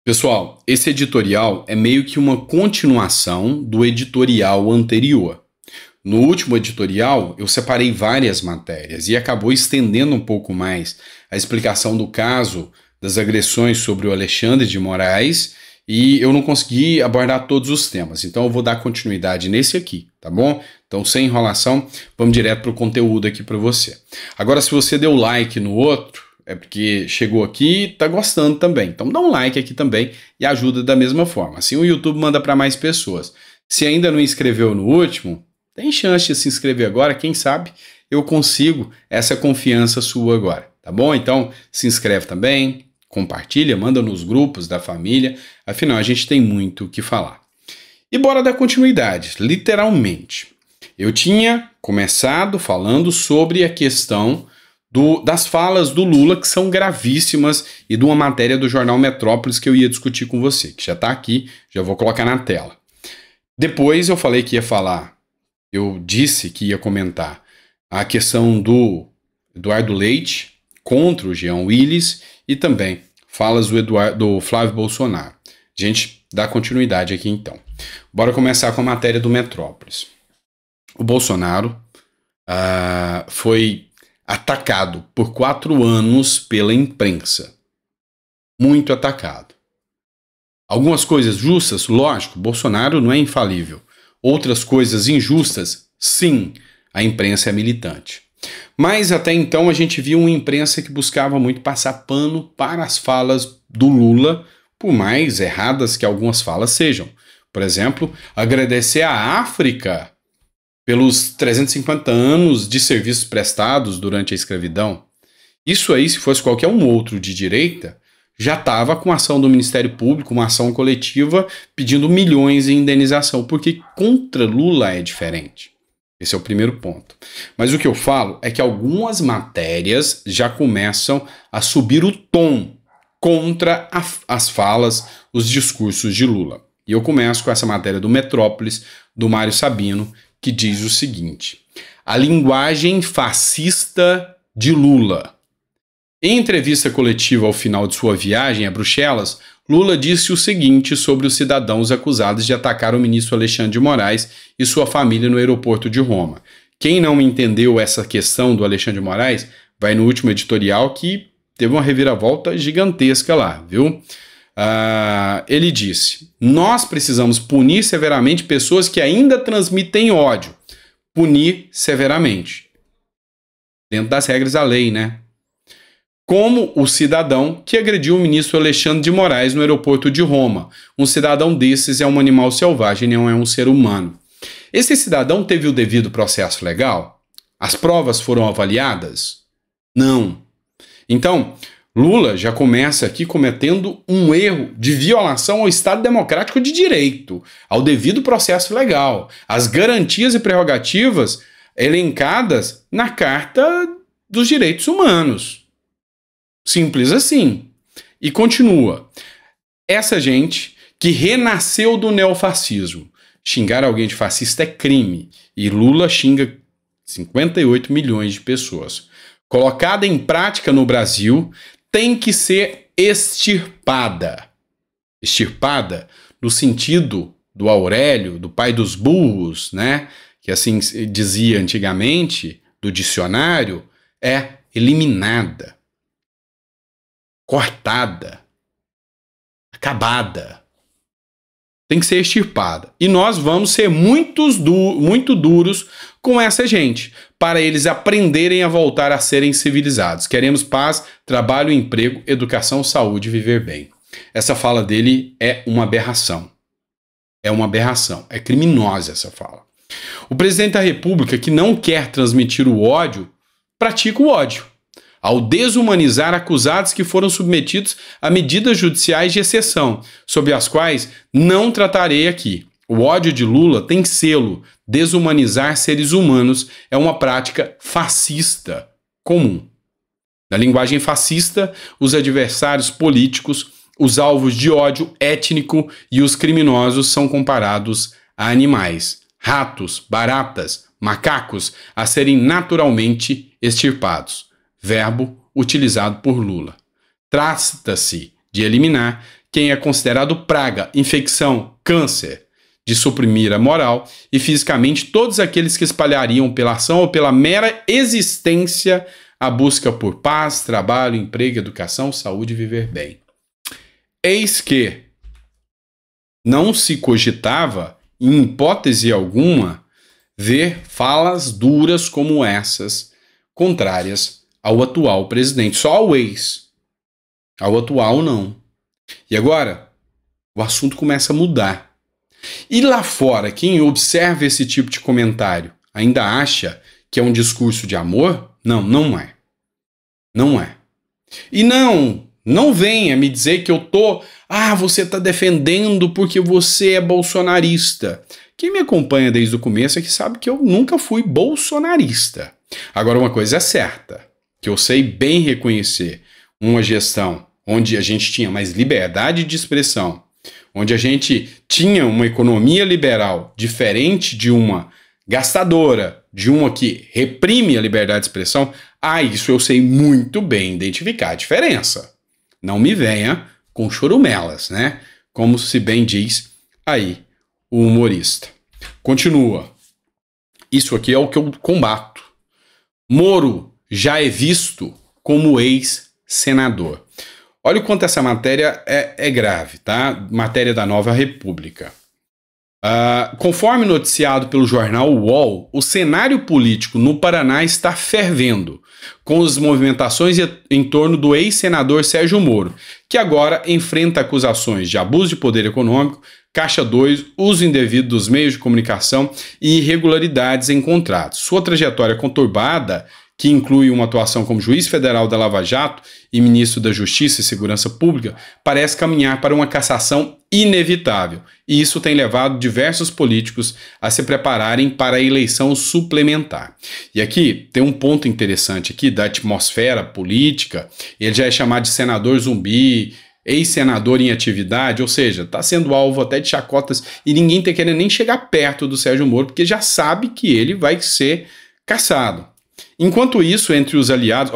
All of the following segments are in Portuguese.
Pessoal, esse editorial é meio que uma continuação do editorial anterior. No último editorial, eu separei várias matérias e acabou estendendo um pouco mais a explicação do caso das agressões sobre o Alexandre de Moraes e eu não consegui abordar todos os temas. Então eu vou dar continuidade nesse aqui, tá bom? Então, sem enrolação, vamos direto para o conteúdo aqui para você. Agora, se você deu like no outro, é porque chegou aqui e tá gostando também. Então dá um like aqui também e ajuda da mesma forma. Assim o YouTube manda para mais pessoas. Se ainda não inscreveu no último, tem chance de se inscrever agora. Quem sabe eu consigo essa confiança sua agora, tá bom? Então se inscreve também, compartilha, manda nos grupos da família. Afinal, a gente tem muito o que falar. E bora dar continuidade, literalmente. Eu tinha começado falando sobre a questão das falas do Lula, que são gravíssimas, e de uma matéria do jornal Metrópolis que eu ia discutir com você, que já está aqui, já vou colocar na tela. Depois eu falei que ia falar, eu disse que ia comentar a questão do Eduardo Leite contra o Jean Willis e também falas do Flávio Bolsonaro. A gente dá continuidade aqui então. Bora começar com a matéria do Metrópolis. O Bolsonaro foi atacado por 4 anos pela imprensa. Muito atacado. Algumas coisas justas, lógico, Bolsonaro não é infalível. Outras coisas injustas, sim, a imprensa é militante. Mas até então a gente viu uma imprensa que buscava muito passar pano para as falas do Lula, por mais erradas que algumas falas sejam. Por exemplo, agradecer à África pelos 350 anos de serviços prestados durante a escravidão. Isso aí, se fosse qualquer um outro de direita, já estava com ação do Ministério Público, uma ação coletiva, pedindo milhões em indenização, porque contra Lula é diferente. Esse é o primeiro ponto. Mas o que eu falo é que algumas matérias já começam a subir o tom contra as falas, os discursos de Lula. E eu começo com essa matéria do Metrópolis, do Mário Sabino, que diz o seguinte: a linguagem fascista de Lula. Em entrevista coletiva ao final de sua viagem a Bruxelas, Lula disse o seguinte sobre os cidadãos acusados de atacar o ministro Alexandre de Moraes e sua família no aeroporto de Roma. Quem não entendeu essa questão do Alexandre de Moraes, vai no último editorial que teve uma reviravolta gigantesca lá, viu? Ele disse: nós precisamos punir severamente pessoas que ainda transmitem ódio. Punir severamente. Dentro das regras da lei, né? Como o cidadão que agrediu o ministro Alexandre de Moraes no aeroporto de Roma. Um cidadão desses é um animal selvagem, não é um ser humano. Esse cidadão teve o devido processo legal? As provas foram avaliadas? Não. Então, Lula já começa aqui cometendo um erro de violação ao Estado Democrático de Direito, ao devido processo legal, às garantias e prerrogativas elencadas na Carta dos Direitos Humanos. Simples assim. E continua. Essa gente que renasceu do neofascismo. Xingar alguém de fascista é crime. E Lula xinga 58 milhões de pessoas. Colocada em prática no Brasil, tem que ser extirpada. Extirpada no sentido do Aurélio, do pai dos burros, né? Que assim dizia antigamente, do dicionário, é eliminada, cortada, acabada. Tem que ser extirpada. E nós vamos ser muito duros com essa gente, para eles aprenderem a voltar a serem civilizados. Queremos paz, trabalho, emprego, educação, saúde, viver bem. Essa fala dele é uma aberração. É uma aberração. É criminosa essa fala. O presidente da República, que não quer transmitir o ódio, pratica o ódio, ao desumanizar acusados que foram submetidos a medidas judiciais de exceção, sobre as quais não tratarei aqui. O ódio de Lula tem selo. Desumanizar seres humanos é uma prática fascista comum. Na linguagem fascista, os adversários políticos, os alvos de ódio étnico e os criminosos são comparados a animais, ratos, baratas, macacos, a serem naturalmente extirpados. Verbo utilizado por Lula. Trata-se de eliminar quem é considerado praga, infecção, câncer, de suprimir a moral e fisicamente todos aqueles que espalhariam pela ação ou pela mera existência a busca por paz, trabalho, emprego, educação, saúde e viver bem. Eis que não se cogitava, em hipótese alguma, ver falas duras como essas, contrárias ao atual presidente. Só ao ex. Ao atual, não. E agora, o assunto começa a mudar. E lá fora, quem observa esse tipo de comentário ainda acha que é um discurso de amor? Não, não é. Não é. E não venha me dizer que eu tô... você tá defendendo porque você é bolsonarista. Quem me acompanha desde o começo é que sabe que eu nunca fui bolsonarista. Agora, uma coisa é certa, que eu sei bem reconhecer uma gestão onde a gente tinha mais liberdade de expressão, onde a gente tinha uma economia liberal diferente de uma gastadora, de uma que reprime a liberdade de expressão, isso eu sei muito bem identificar a diferença. Não me venha com chorumelas, né? Como se bem diz aí o humorista. Continua. Isso aqui é o que eu combato. Moro já é visto como ex-senador. Olha o quanto essa matéria é grave, tá? Matéria da Nova República. Conforme noticiado pelo jornal UOL, o cenário político no Paraná está fervendo, com as movimentações em torno do ex-senador Sérgio Moro, que agora enfrenta acusações de abuso de poder econômico, Caixa 2, uso indevido dos meios de comunicação e irregularidades em contratos. Sua trajetória conturbada, que inclui uma atuação como juiz federal da Lava Jato e ministro da Justiça e Segurança Pública, parece caminhar para uma cassação inevitável. E isso tem levado diversos políticos a se prepararem para a eleição suplementar. E aqui tem um ponto interessante aqui da atmosfera política. Ele já é chamado de senador zumbi, ex-senador em atividade, ou seja, está sendo alvo até de chacotas e ninguém está querendo nem chegar perto do Sérgio Moro, porque já sabe que ele vai ser cassado. Enquanto isso, entre os aliados,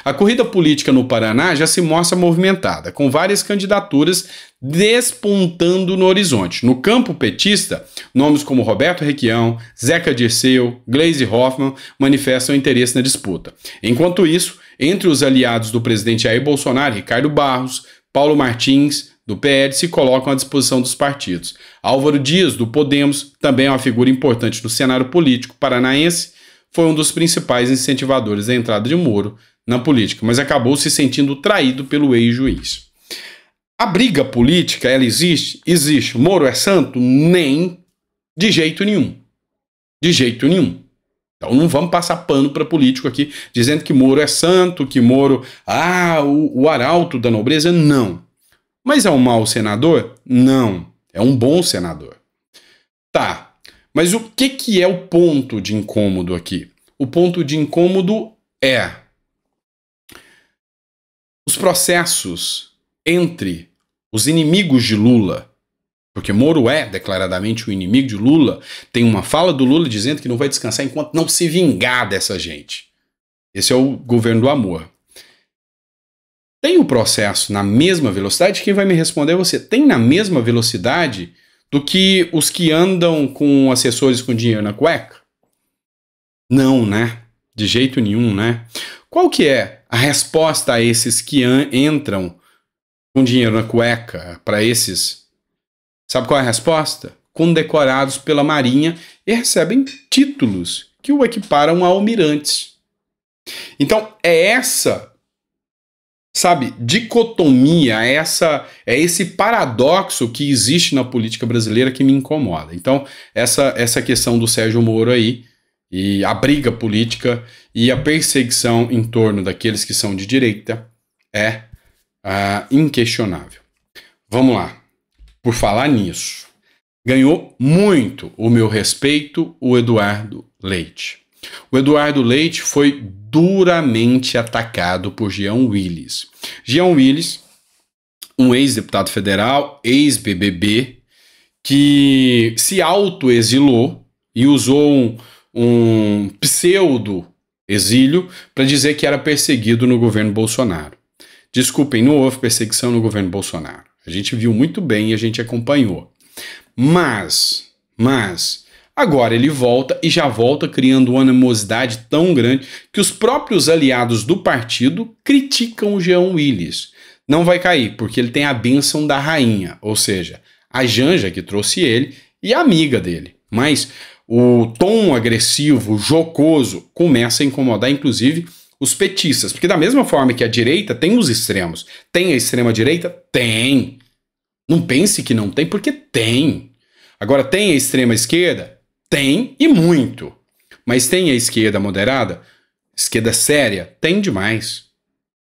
a corrida política no Paraná já se mostra movimentada, com várias candidaturas despontando no horizonte. No campo petista, nomes como Roberto Requião, Zeca Dirceu, Gleisi Hoffmann manifestam interesse na disputa. Enquanto isso, entre os aliados do presidente Jair Bolsonaro, Ricardo Barros, Paulo Martins, do PL, se colocam à disposição dos partidos. Álvaro Dias, do Podemos, também é uma figura importante no cenário político paranaense, foi um dos principais incentivadores da entrada de Moro na política, mas acabou se sentindo traído pelo ex-juiz. A briga política, ela existe? Existe. Moro é santo? Nem de jeito nenhum. De jeito nenhum. Então não vamos passar pano para político aqui, dizendo que Moro é santo, que Moro, o arauto da nobreza, não. Mas é um mau senador? Não. É um bom senador. Tá. Mas o que é o ponto de incômodo aqui? O ponto de incômodo é os processos entre os inimigos de Lula, porque Moro é declaradamente o inimigo de Lula, tem uma fala do Lula dizendo que não vai descansar enquanto não se vingar dessa gente. Esse é o governo do amor. Tem o processo na mesma velocidade? Quem vai me responder é você. Tem na mesma velocidade do que os que andam com assessores com dinheiro na cueca? Não, né? De jeito nenhum, né? Qual que é a resposta a esses que entram com dinheiro na cueca? Para esses, sabe qual é a resposta? Condecorados pela Marinha e recebem títulos que o equiparam a almirantes. Então, é essa... dicotomia, é esse paradoxo que existe na política brasileira que me incomoda. Então, essa questão do Sérgio Moro aí, e a briga política e a perseguição em torno daqueles que são de direita é inquestionável. Vamos lá. Por falar nisso, ganhou muito o meu respeito o Eduardo Leite. O Eduardo Leite foi duramente atacado por Jean Willis. Jean Willis, um ex-deputado federal, ex-BBB, que se autoexilou e usou um pseudo-exílio para dizer que era perseguido no governo Bolsonaro. Desculpem, não houve perseguição no governo Bolsonaro. A gente viu muito bem e a gente acompanhou. Mas, agora ele volta e já volta criando uma animosidade tão grande que os próprios aliados do partido criticam o Jean Willis. Não vai cair, porque ele tem a bênção da rainha, ou seja, a Janja que trouxe ele e a amiga dele. Mas o tom agressivo, jocoso, começa a incomodar, inclusive, os petistas. Porque da mesma forma que a direita tem os extremos, tem a extrema-direita? Tem. Não pense que não tem, porque tem. Agora, tem a extrema-esquerda? Tem e muito. Mas tem a esquerda moderada? Esquerda séria? Tem demais.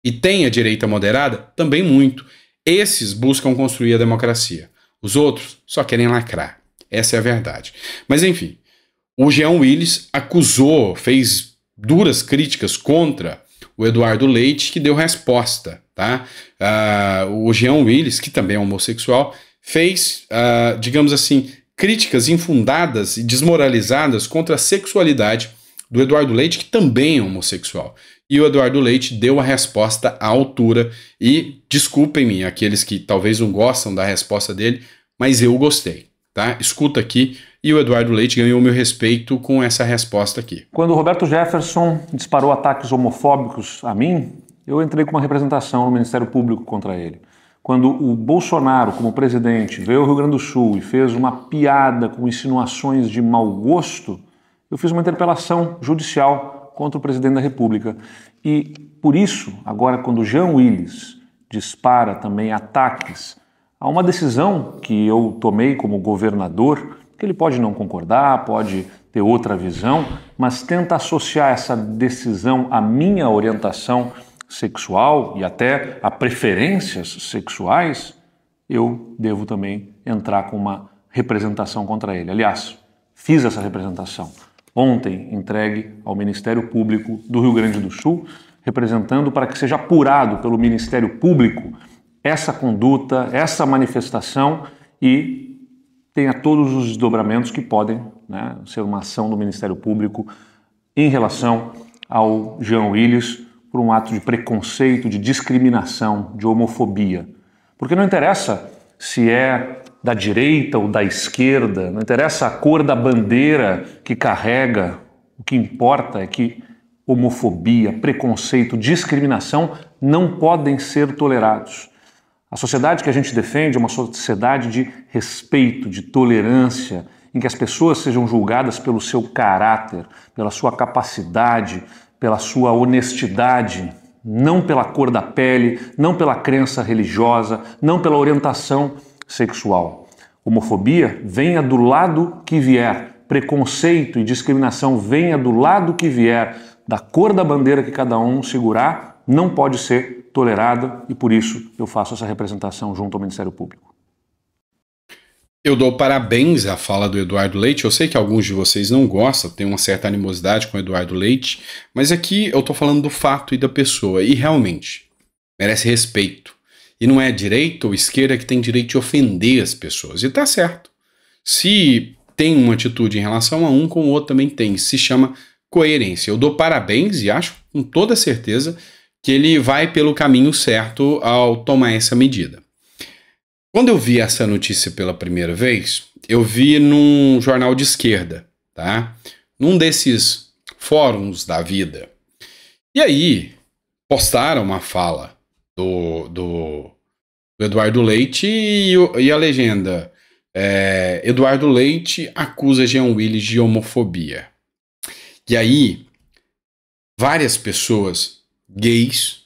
E tem a direita moderada? Também muito. Esses buscam construir a democracia. Os outros só querem lacrar. Essa é a verdade. Mas enfim, o Jean Willis acusou, fez duras críticas contra o Eduardo Leite, que deu resposta. Tá? O Jean Willis, que também é homossexual, fez, digamos assim, críticas infundadas e desmoralizadas contra a sexualidade do Eduardo Leite, que também é homossexual. E o Eduardo Leite deu a resposta à altura e, desculpem-me, aqueles que talvez não gostam da resposta dele, mas eu gostei, tá? Escuta aqui, e o Eduardo Leite ganhou meu respeito com essa resposta aqui. Quando o Roberto Jefferson disparou ataques homofóbicos a mim, eu entrei com uma representação no Ministério Público contra ele. Quando o Bolsonaro, como presidente, veio ao Rio Grande do Sul e fez uma piada com insinuações de mau gosto, eu fiz uma interpelação judicial contra o presidente da República. E, por isso, agora, quando o Jean Willis dispara também ataques a uma decisão que eu tomei como governador, que ele pode não concordar, pode ter outra visão, mas tenta associar essa decisão à minha orientação sexual e até a preferências sexuais, eu devo também entrar com uma representação contra ele. Aliás, fiz essa representação ontem, entregue ao Ministério Público do Rio Grande do Sul, representando para que seja apurado pelo Ministério Público essa conduta, essa manifestação e tenha todos os desdobramentos que podem, né, ser uma ação do Ministério Público em relação ao Jean Willis por um ato de preconceito, de discriminação, de homofobia. Porque não interessa se é da direita ou da esquerda, não interessa a cor da bandeira que carrega, o que importa é que homofobia, preconceito, discriminação não podem ser tolerados. A sociedade que a gente defende é uma sociedade de respeito, de tolerância, em que as pessoas sejam julgadas pelo seu caráter, pela sua capacidade, pela sua honestidade, não pela cor da pele, não pela crença religiosa, não pela orientação sexual. Homofobia, venha do lado que vier. Preconceito e discriminação, venha do lado que vier. Da cor da bandeira que cada um segurar, não pode ser tolerada e por isso eu faço essa representação junto ao Ministério Público. Eu dou parabéns à fala do Eduardo Leite. Eu sei que alguns de vocês não gostam, tem uma certa animosidade com o Eduardo Leite, mas aqui eu tô falando do fato e da pessoa, e realmente merece respeito. E não é direita ou esquerda que tem direito de ofender as pessoas, e tá certo. Se tem uma atitude em relação a um, com o outro também tem, se chama coerência. Eu dou parabéns e acho com toda certeza que ele vai pelo caminho certo ao tomar essa medida. Quando eu vi essa notícia pela primeira vez, eu vi num jornal de esquerda, tá? Num desses fóruns da vida. E aí, postaram uma fala do Eduardo Leite e a legenda Eduardo Leite acusa Jean Willis de homofobia. E aí, várias pessoas gays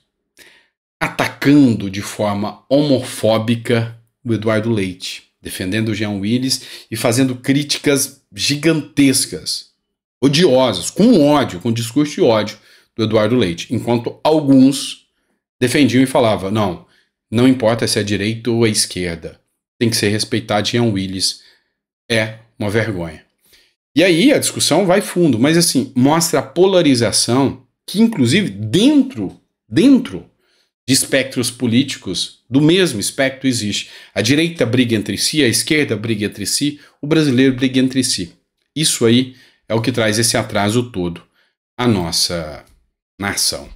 atacando de forma homofóbica o Eduardo Leite, defendendo o Jean Willis e fazendo críticas gigantescas, odiosas, com ódio, com discurso de ódio do Eduardo Leite, enquanto alguns defendiam e falavam, não importa se é direita ou é esquerda, tem que ser respeitado. Jean Willis é uma vergonha. E aí a discussão vai fundo, mas assim, mostra a polarização que inclusive dentro de espectros políticos, do mesmo espectro existe. A direita briga entre si, a esquerda briga entre si, o brasileiro briga entre si. Isso aí é o que traz esse atraso todo à nossa nação.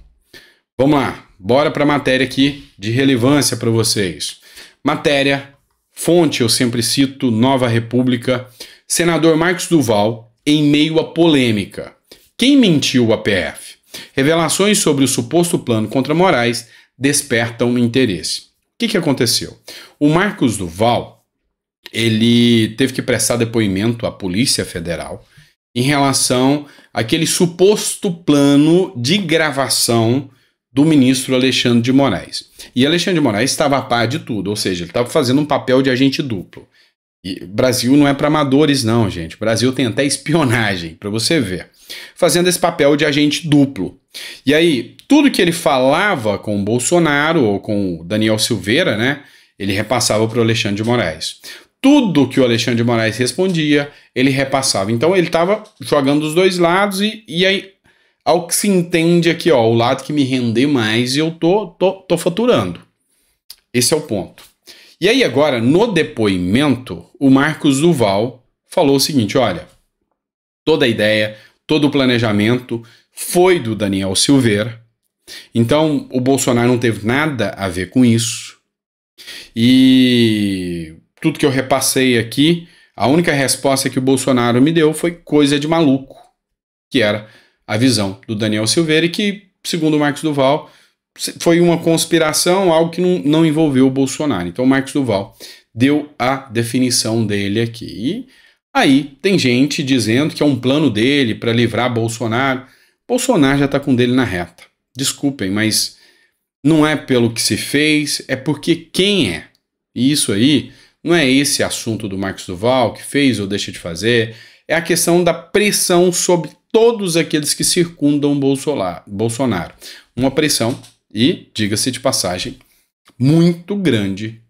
Vamos lá, bora para a matéria aqui de relevância para vocês. Matéria, fonte eu sempre cito, Nova República, senador Marcos Duval em meio à polêmica. Quem mentiu à PF? Revelações sobre o suposto plano contra Moraes despertam interesse. O que aconteceu? O Marcos Duval, ele teve que prestar depoimento à Polícia Federal em relação àquele suposto plano de gravação do ministro Alexandre de Moraes. E Alexandre de Moraes estava a par de tudo, ou seja, ele estava fazendo um papel de agente duplo. E Brasil não é para amadores não, gente. O Brasil tem até espionagem, para você ver. Fazendo esse papel de agente duplo. E aí, tudo que ele falava com o Bolsonaro ou com o Daniel Silveira, né, ele repassava para o Alexandre de Moraes. Tudo que o Alexandre de Moraes respondia, ele repassava. Então ele estava jogando os dois lados e aí, ao que se entende aqui, ó, o lado que me render mais e eu tô faturando. Esse é o ponto. E aí agora, no depoimento, o Marcos Duval falou o seguinte, olha, toda a ideia, todo o planejamento foi do Daniel Silveira, então o Bolsonaro não teve nada a ver com isso, e tudo que eu repassei aqui, a única resposta que o Bolsonaro me deu foi coisa de maluco, que era a visão do Daniel Silveira e que, segundo o Marcos Duval, foi uma conspiração, algo que não envolveu o Bolsonaro. Então o Marcos Duval deu a definição dele aqui. E aí tem gente dizendo que é um plano dele para livrar Bolsonaro. Bolsonaro já está com dele na reta. Desculpem, mas não é pelo que se fez, é porque quem é. E isso aí não é esse assunto do Marcos Duval que fez ou deixa de fazer, é a questão da pressão sobre todos aqueles que circundam Bolsonaro. Uma pressão, e, diga-se de passagem, muito grande.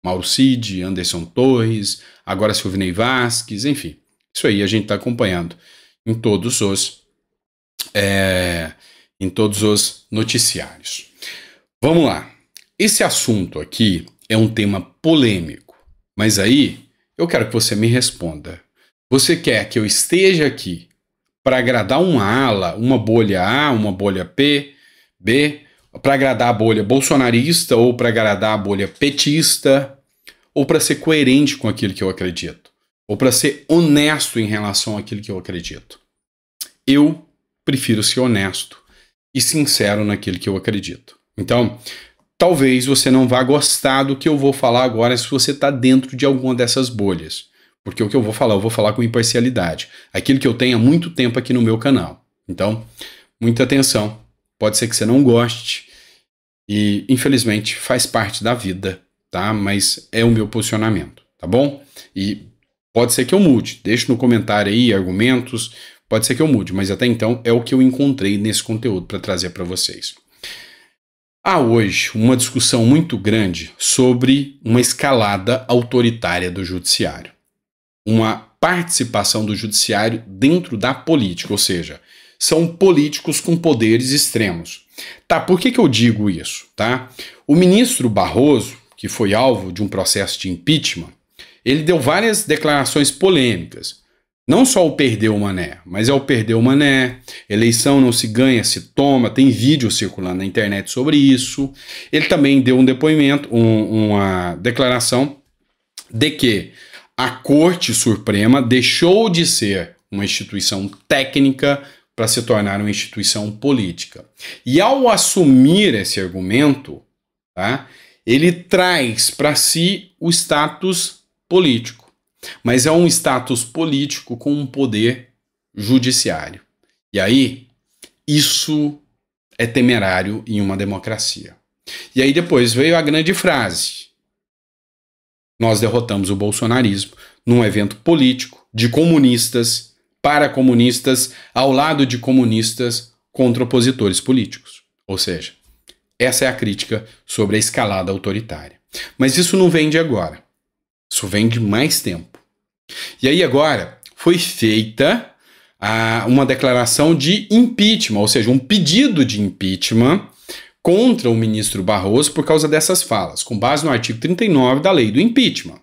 Mauro Cid, Anderson Torres, agora Silvinei Vasquez, enfim. Isso aí a gente está acompanhando em todos os noticiários. Vamos lá. Esse assunto aqui é um tema polêmico, mas aí eu quero que você me responda. Você quer que eu esteja aqui para agradar uma ala, uma bolha A, uma bolha B, para agradar a bolha bolsonarista ou para agradar a bolha petista, ou para ser coerente com aquilo que eu acredito, ou para ser honesto em relação àquilo que eu acredito? Eu prefiro ser honesto e sincero naquilo que eu acredito. Então, talvez você não vá gostar do que eu vou falar agora se você está dentro de alguma dessas bolhas. Porque o que eu vou falar com imparcialidade. Aquilo que eu tenho há muito tempo aqui no meu canal. Então, muita atenção. Pode ser que você não goste. E, infelizmente, faz parte da vida, tá? Mas é o meu posicionamento, tá bom? E pode ser que eu mude. Deixe no comentário aí argumentos. Pode ser que eu mude, mas até então é o que eu encontrei nesse conteúdo para trazer para vocês. Há hoje uma discussão muito grande sobre uma escalada autoritária do judiciário. Uma participação do judiciário dentro da política, ou seja, são políticos com poderes extremos. Tá, por que eu digo isso? Tá? O ministro Barroso, que foi alvo de um processo de impeachment, ele deu várias declarações polêmicas. Não só o perdeu o mané, mas é o perdeu o mané, eleição não se ganha, se toma, tem vídeo circulando na internet sobre isso. Ele também deu um depoimento, uma declaração de que a Corte Suprema deixou de ser uma instituição técnica para se tornar uma instituição política. E ao assumir esse argumento, tá, ele traz para si o status político. Mas é um status político com um poder judiciário. E aí, isso é temerário em uma democracia. E aí depois veio a grande frase: nós derrotamos o bolsonarismo num evento político de comunistas para comunistas, ao lado de comunistas contra opositores políticos. Ou seja, essa é a crítica sobre a escalada autoritária. Mas isso não vem de agora. Isso vem de mais tempo. E aí agora foi feita uma declaração de impeachment, ou seja, um pedido de impeachment contra o ministro Barroso por causa dessas falas, com base no artigo 39 da lei do impeachment.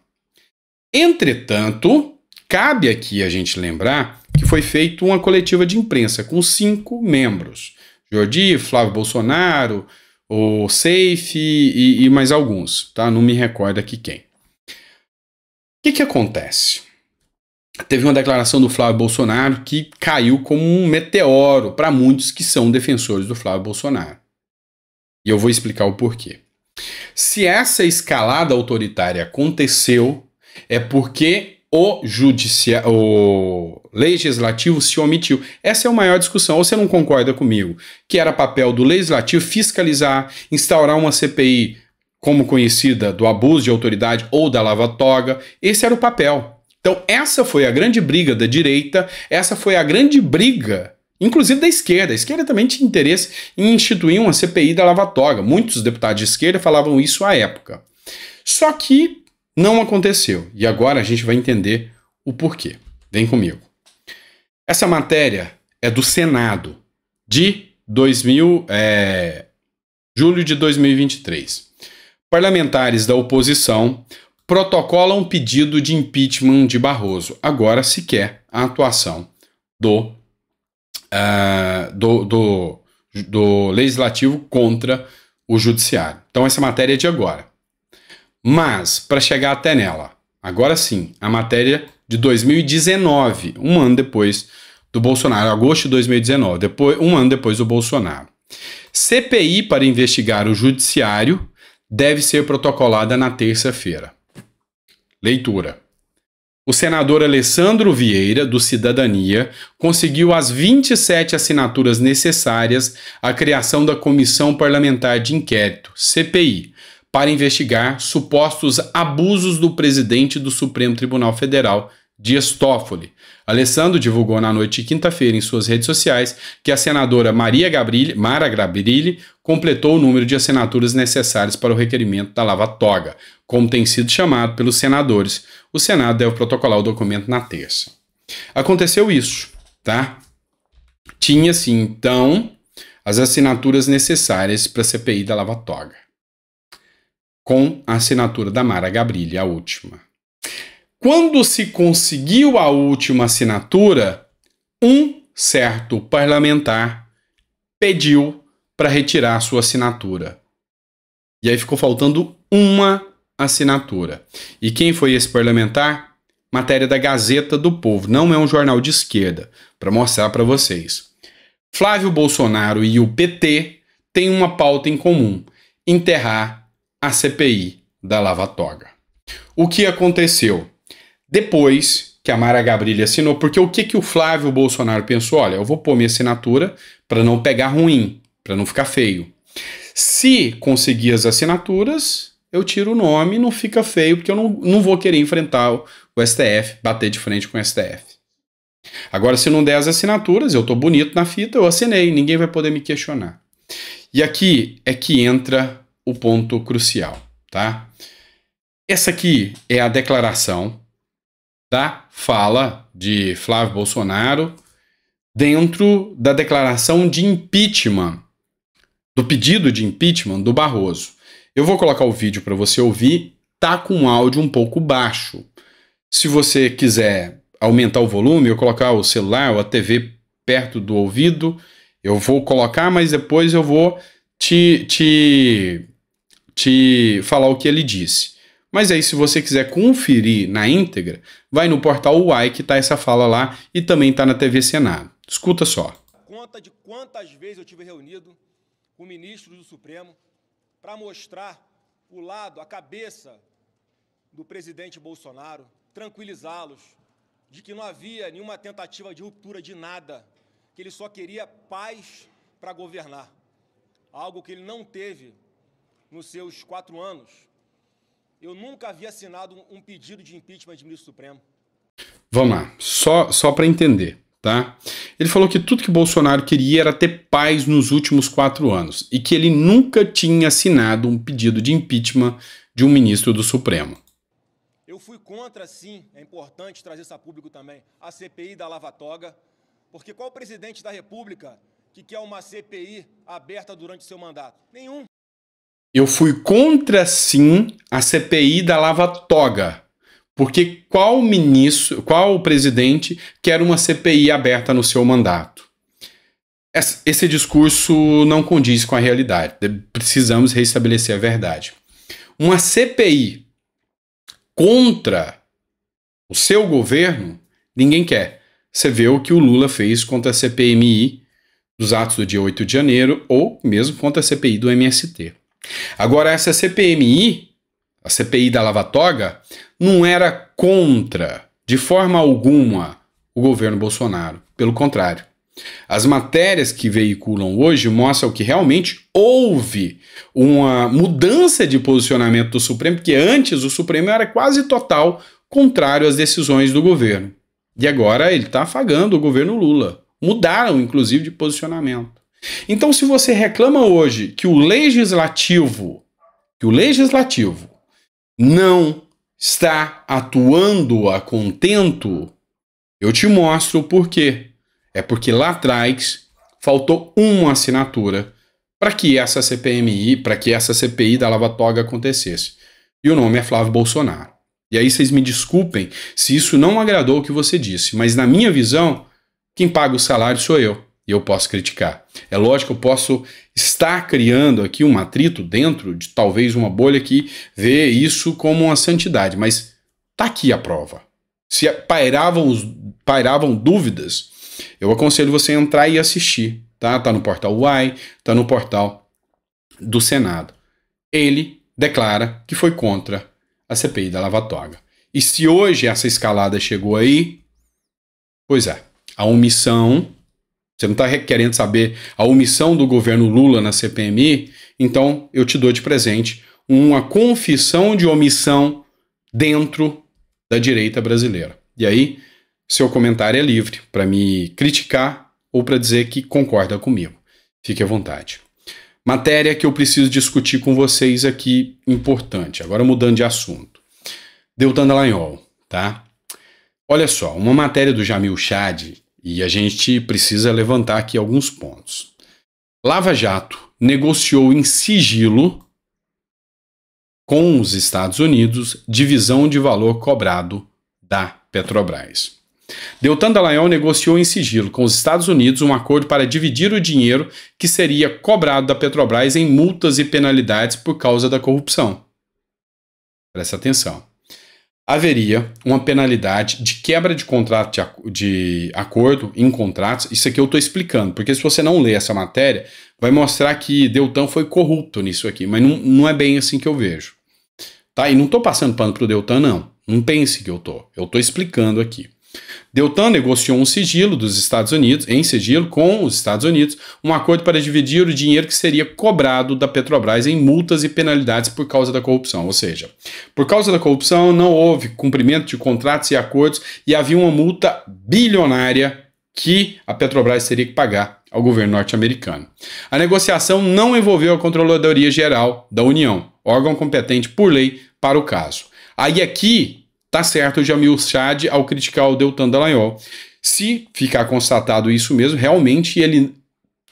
Entretanto, cabe aqui a gente lembrar que foi feita uma coletiva de imprensa com 5 membros. Jordi, Flávio Bolsonaro, o Safe e mais alguns, tá? Não me recordo aqui quem. O que acontece? Teve uma declaração do Flávio Bolsonaro que caiu como um meteoro para muitos que são defensores do Flávio Bolsonaro. E eu vou explicar o porquê. Se essa escalada autoritária aconteceu, é porque o legislativo se omitiu. Essa é a maior discussão. Ou você não concorda comigo que era papel do legislativo fiscalizar, instaurar uma CPI como conhecida do abuso de autoridade ou da lava-toga? Esse era o papel. Então essa foi a grande briga da direita, essa foi a grande briga inclusive da esquerda. A esquerda também tinha interesse em instituir uma CPI da lava-toga. Muitos deputados de esquerda falavam isso à época. Só que não aconteceu. E agora a gente vai entender o porquê. Vem comigo. Essa matéria é do Senado, de julho de 2023. Parlamentares da oposição protocolam pedido de impeachment de Barroso. Agora se quer a atuação do legislativo contra o judiciário. Então essa matéria é de agora. Mas, para chegar até nela, agora sim, a matéria de 2019, um ano depois do Bolsonaro, agosto de 2019, um ano depois do Bolsonaro. CPI para investigar o judiciário deve ser protocolada na terça-feira. Leitura. O senador Alessandro Vieira, do Cidadania, conseguiu as 27 assinaturas necessárias à criação da Comissão Parlamentar de Inquérito, CPI, para investigar supostos abusos do presidente do Supremo Tribunal Federal, Dias Toffoli. Alessandro divulgou na noite de quinta-feira em suas redes sociais que a senadora Mara Gabrilli completou o número de assinaturas necessárias para o requerimento da lava-toga, como tem sido chamado pelos senadores. O Senado deve protocolar o documento na terça. Aconteceu isso, tá? Tinha-se, então, as assinaturas necessárias para a CPI da lava-toga, com a assinatura da Mara Gabrilli, a última. Quando se conseguiu a última assinatura, um certo parlamentar pediu para retirar a sua assinatura. E aí ficou faltando uma assinatura. E quem foi esse parlamentar? Matéria da Gazeta do Povo. Não é um jornal de esquerda, para mostrar para vocês. Flávio Bolsonaro e o PT têm uma pauta em comum: enterrar a CPI da lava-toga. O que aconteceu? Depois que a Mara Gabrilli assinou, porque o que o Flávio Bolsonaro pensou? Olha, eu vou pôr minha assinatura para não pegar ruim, para não ficar feio. Se conseguir as assinaturas, eu tiro o nome, não fica feio, porque eu não vou querer enfrentar o STF, bater de frente com o STF. Agora, se não der as assinaturas, eu tô bonito na fita, eu assinei, ninguém vai poder me questionar. E aqui é que entra o ponto crucial, tá? Essa aqui é a declaração da fala de Flávio Bolsonaro dentro da declaração de impeachment, do pedido de impeachment do Barroso. Eu vou colocar o vídeo para você ouvir, tá com um áudio um pouco baixo. Se você quiser aumentar o volume, eu colocar o celular ou a TV perto do ouvido, eu vou colocar, mas depois eu vou te falar o que ele disse. Mas aí, se você quiser conferir na íntegra, vai no portal UAI, que tá essa fala lá, e também tá na TV Senado. Escuta só. Conta de quantas vezes eu tive reunido com ministros do Supremo para mostrar o lado, a cabeça do presidente Bolsonaro, tranquilizá-los de que não havia nenhuma tentativa de ruptura de nada, que ele só queria paz para governar, algo que ele não teve nos seus 4 anos. Eu nunca havia assinado um pedido de impeachment de ministro supremo. Vamos lá, só para entender, tá? Ele falou que tudo que Bolsonaro queria era ter paz nos últimos 4 anos e que ele nunca tinha assinado um pedido de impeachment de um ministro do Supremo. Eu fui contra, sim, é importante trazer isso a público também, a CPI da lava-toga, porque qual presidente da República que quer uma CPI aberta durante seu mandato? Nenhum. Eu fui contra, sim, a CPI da lava-toga, porque qual presidente quer uma CPI aberta no seu mandato? Esse discurso não condiz com a realidade. Precisamos restabelecer a verdade. Uma CPI contra o seu governo, ninguém quer. Você vê o que o Lula fez contra a CPMI dos atos do dia 8 de janeiro ou mesmo contra a CPI do MST. Agora, essa CPMI, a CPI da Lava Toga, não era contra, de forma alguma, o governo Bolsonaro. Pelo contrário. As matérias que veiculam hoje mostram que realmente houve uma mudança de posicionamento do Supremo, porque antes o Supremo era quase total contrário às decisões do governo. E agora ele está afagando o governo Lula. Mudaram, inclusive, de posicionamento. Então, se você reclama hoje que o legislativo não está atuando a contento, eu te mostro o porquê. É porque lá atrás faltou uma assinatura para que essa CPMI, para que essa CPI da Lava Toga acontecesse. E o nome é Flávio Bolsonaro. E aí vocês me desculpem se isso não agradou o que você disse, mas na minha visão, quem paga o salário sou eu. E eu posso criticar. É lógico que eu posso estar criando aqui um atrito dentro de talvez uma bolha que vê isso como uma santidade, mas tá aqui a prova. Se pairavam dúvidas, eu aconselho você a entrar e assistir, tá? Tá no portal UAI, tá no portal do Senado. Ele declara que foi contra a CPI da Lava Toga. E se hoje essa escalada chegou aí, pois é, a omissão, você não está querendo saber a omissão do governo Lula na CPMI, então eu te dou de presente uma confissão de omissão dentro da direita brasileira. E aí, seu comentário é livre para me criticar ou para dizer que concorda comigo. Fique à vontade. Matéria que eu preciso discutir com vocês aqui, importante. Agora mudando de assunto. Deltan Dallagnol, tá? Olha só, uma matéria do Jamil Chad, e a gente precisa levantar aqui alguns pontos. Lava Jato negociou em sigilo com os Estados Unidos divisão de valor cobrado da Petrobras. Deltan Dallagnol negociou em sigilo com os Estados Unidos um acordo para dividir o dinheiro que seria cobrado da Petrobras em multas e penalidades por causa da corrupção. Presta atenção. Haveria uma penalidade de quebra de contrato de acordo em contratos. Isso aqui eu estou explicando, porque se você não ler essa matéria, vai mostrar que Deltan foi corrupto nisso aqui, mas não é bem assim que eu vejo. Tá? E não estou passando pano para o Deltan, não. Não pense que eu estou. Eu estou explicando aqui. Deltan negociou um sigilo dos Estados Unidos, em sigilo com os Estados Unidos, um acordo para dividir o dinheiro que seria cobrado da Petrobras em multas e penalidades por causa da corrupção. Ou seja, por causa da corrupção não houve cumprimento de contratos e acordos e havia uma multa bilionária que a Petrobras teria que pagar ao governo norte-americano. A negociação não envolveu a Controladoria Geral da União, órgão competente por lei para o caso. Aí aqui tá certo o Jamil Chad ao criticar o Deltan Dallagnol. Se ficar constatado isso mesmo, realmente ele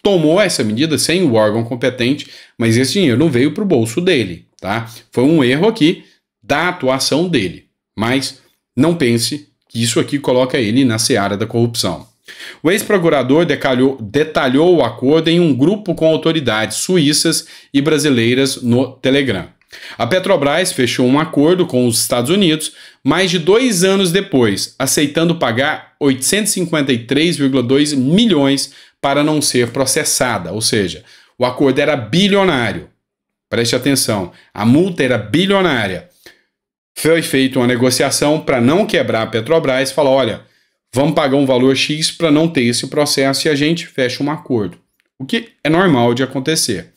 tomou essa medida sem o órgão competente, mas esse dinheiro não veio para o bolso dele, tá? Foi um erro aqui da atuação dele, mas não pense que isso aqui coloca ele na seara da corrupção. O ex-procurador detalhou o acordo em um grupo com autoridades suíças e brasileiras no Telegram. A Petrobras fechou um acordo com os Estados Unidos mais de 2 anos depois, aceitando pagar 853,2 milhões para não ser processada, ou seja, o acordo era bilionário. Preste atenção, a multa era bilionária. Foi feita uma negociação para não quebrar a Petrobras e falar, olha, vamos pagar um valor X para não ter esse processo e a gente fecha um acordo. O que é normal de acontecer.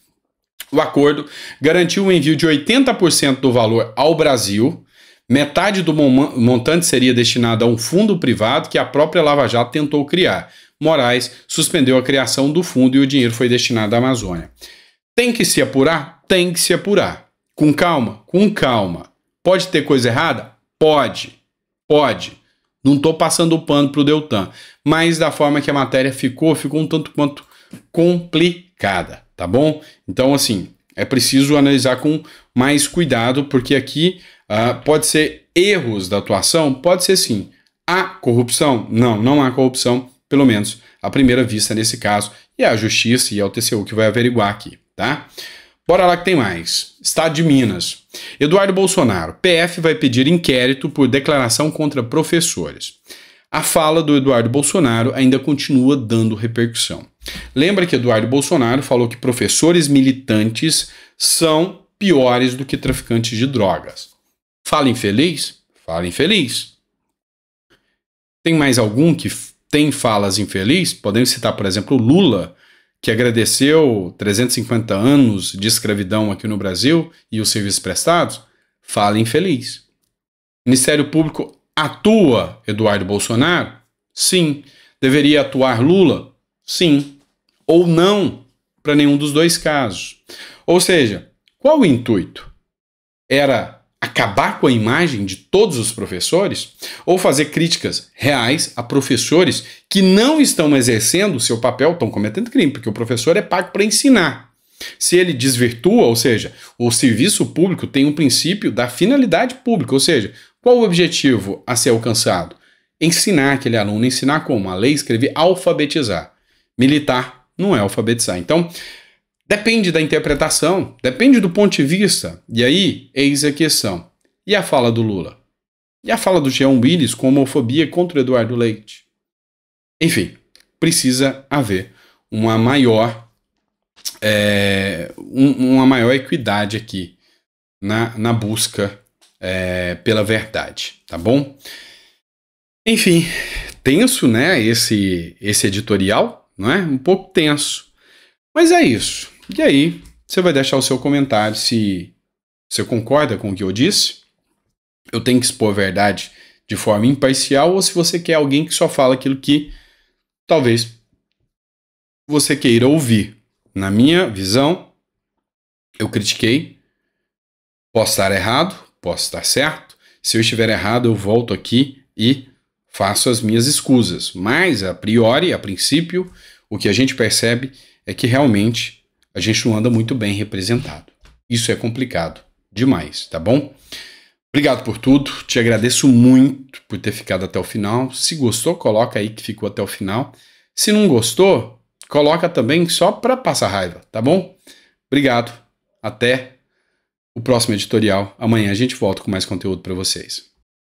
O acordo garantiu o envio de 80% do valor ao Brasil, metade do montante seria destinado a um fundo privado que a própria Lava Jato tentou criar. Moraes suspendeu a criação do fundo e o dinheiro foi destinado à Amazônia. Tem que se apurar? Tem que se apurar. Com calma? Com calma. Pode ter coisa errada? Pode. Não estou passando o pano para o Deltan, mas da forma que a matéria ficou um tanto quanto complicada. Tá bom? Então, assim, é preciso analisar com mais cuidado, porque aqui pode ser erros da atuação, pode ser sim. Há corrupção? Não há corrupção pelo menos à primeira vista nesse caso, e é a Justiça e é o TCU que vai averiguar aqui, tá? Bora lá que tem mais. Estado de Minas. Eduardo Bolsonaro. PF vai pedir inquérito por declaração contra professores. A fala do Eduardo Bolsonaro ainda continua dando repercussão. Lembra que Eduardo Bolsonaro falou que professores militantes são piores do que traficantes de drogas. Fala infeliz? Fala infeliz. Tem mais algum que tem falas infelizes? Podemos citar, por exemplo, o Lula, que agradeceu 350 anos de escravidão aqui no Brasil e os serviços prestados. Fala infeliz. Ministério Público atua Eduardo Bolsonaro? Sim. Deveria atuar Lula? Sim. Ou não, para nenhum dos dois casos. Ou seja, qual o intuito? Era acabar com a imagem de todos os professores? Ou fazer críticas reais a professores que não estão exercendo o seu papel, estão cometendo crime, porque o professor é pago para ensinar. Se ele desvirtua, ou seja, o serviço público tem um princípio da finalidade pública, ou seja, qual o objetivo a ser alcançado? Ensinar aquele aluno, ensinar como? A lei escreve alfabetizar. Militar não é alfabetizar. Então, depende da interpretação, depende do ponto de vista. E aí, eis a questão. E a fala do Lula? E a fala do Jean Willis com homofobia contra o Eduardo Leite? Enfim, precisa haver uma maior equidade aqui na busca pela verdade, tá bom? Enfim, tenso, né, esse editorial, não é? Um pouco tenso, mas é isso. E aí, você vai deixar o seu comentário se você concorda com o que eu disse, eu tenho que expor a verdade de forma imparcial, ou se você quer alguém que só fala aquilo que talvez você queira ouvir. Na minha visão, eu critiquei, posso estar errado, posso estar certo. Se eu estiver errado, eu volto aqui e faço as minhas escusas. Mas, a priori, a princípio, o que a gente percebe é que realmente a gente não anda muito bem representado. Isso é complicado demais, tá bom? Obrigado por tudo, te agradeço muito por ter ficado até o final. Se gostou, coloca aí que ficou até o final. Se não gostou, coloca também só para passar raiva, tá bom? Obrigado, até o próximo editorial. Amanhã a gente volta com mais conteúdo para vocês.